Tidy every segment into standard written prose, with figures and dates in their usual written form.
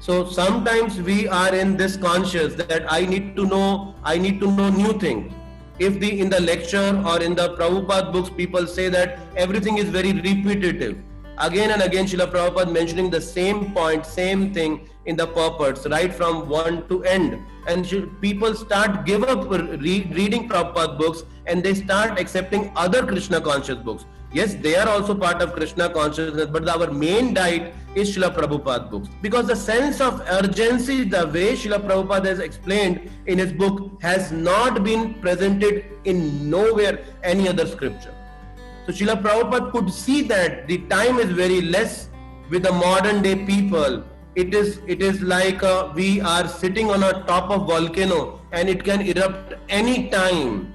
So sometimes we are in this conscious that I need to know new things. If in the lecture or in the Prabhupada books, people say that everything is very repetitive. Again and again, Srila Prabhupada mentioning the same point, same thing in the purports, right from one to end. And people start give up reading Prabhupada books and they start accepting other Krishna conscious books. Yes, they are also part of Krishna consciousness, but our main diet is Srila Prabhupada books. Because the sense of urgency, the way Srila Prabhupada has explained in his book, has not been presented in nowhere any other scripture. So Srila Prabhupada could see that the time is very less with the modern day people. It is like we are sitting on a top of volcano and it can erupt any time.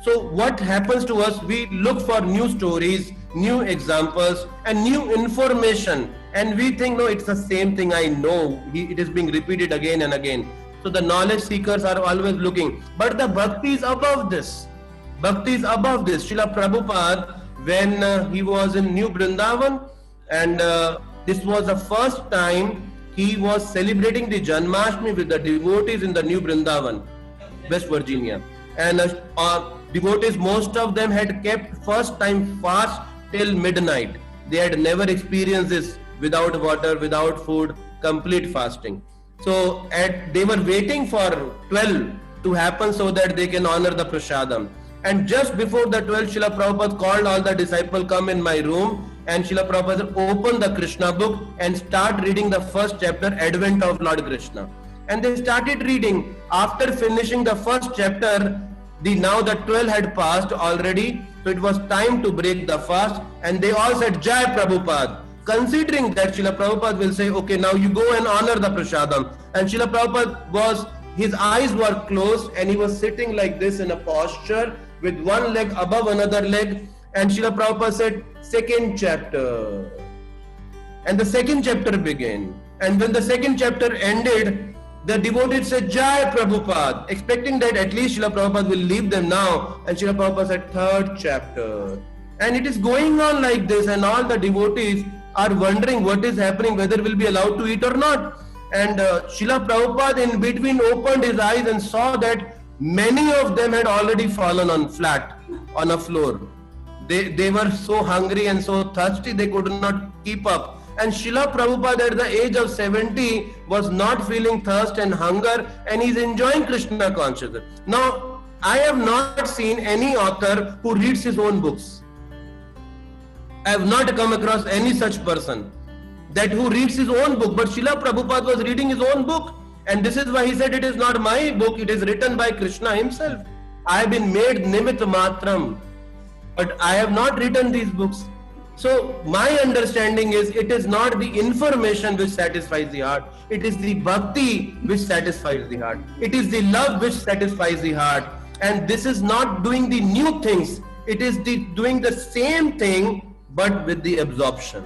So what happens to us? We look for new stories, new examples and new information, and we think, no, it's the same thing I know. It is being repeated again and again. So the knowledge seekers are always looking, but the bhakti is above this. Bhakti is above this. Srila Prabhupada, when he was in New Vrindavan, and this was the first time he was celebrating the Janmashtami with the devotees in the New Vrindavan, West Virginia. And devotees, most of them had kept first time fast till midnight. They had never experienced this without water, without food, complete fasting. So they were waiting for 12 to happen so that they can honor the prasadam. And just before the 12, Srila Prabhupada called all the disciples, come in my room, and Srila Prabhupada opened the Krishna book and start reading the first chapter, Advent of Lord Krishna. And they started reading. After finishing the first chapter, now the 12 had passed already, so it was time to break the fast, and they all said, Jai Prabhupada. Considering that Srila Prabhupada will say, okay, now you go and honor the prasadam. And Srila Prabhupada his eyes were closed and he was sitting like this in a posture with one leg above another leg. And Srila Prabhupada said, second chapter. And the second chapter began. And when the second chapter ended, the devotees said, Jai Prabhupada, expecting that at least Srila Prabhupada will leave them now. And Srila Prabhupada said, third chapter. And it is going on like this, and all the devotees are wondering what is happening, whether we'll be allowed to eat or not. And Srila Prabhupada in between opened his eyes and saw that many of them had already fallen on a floor. They were so hungry and so thirsty they could not keep up. And Srila Prabhupada at the age of 70 was not feeling thirst and hunger, and he's enjoying Krishna consciousness. Now, I have not seen any author who reads his own books. I have not come across any such person that who reads his own book. But Srila Prabhupada was reading his own book. And this is why he said, it is not my book, it is written by Krishna himself. I have been made Nimitt Matram, but I have not written these books. So my understanding is, it is not the information which satisfies the heart. It is the bhakti which satisfies the heart. It is the love which satisfies the heart. And this is not doing the new things. It is doing the same thing, but with the absorption.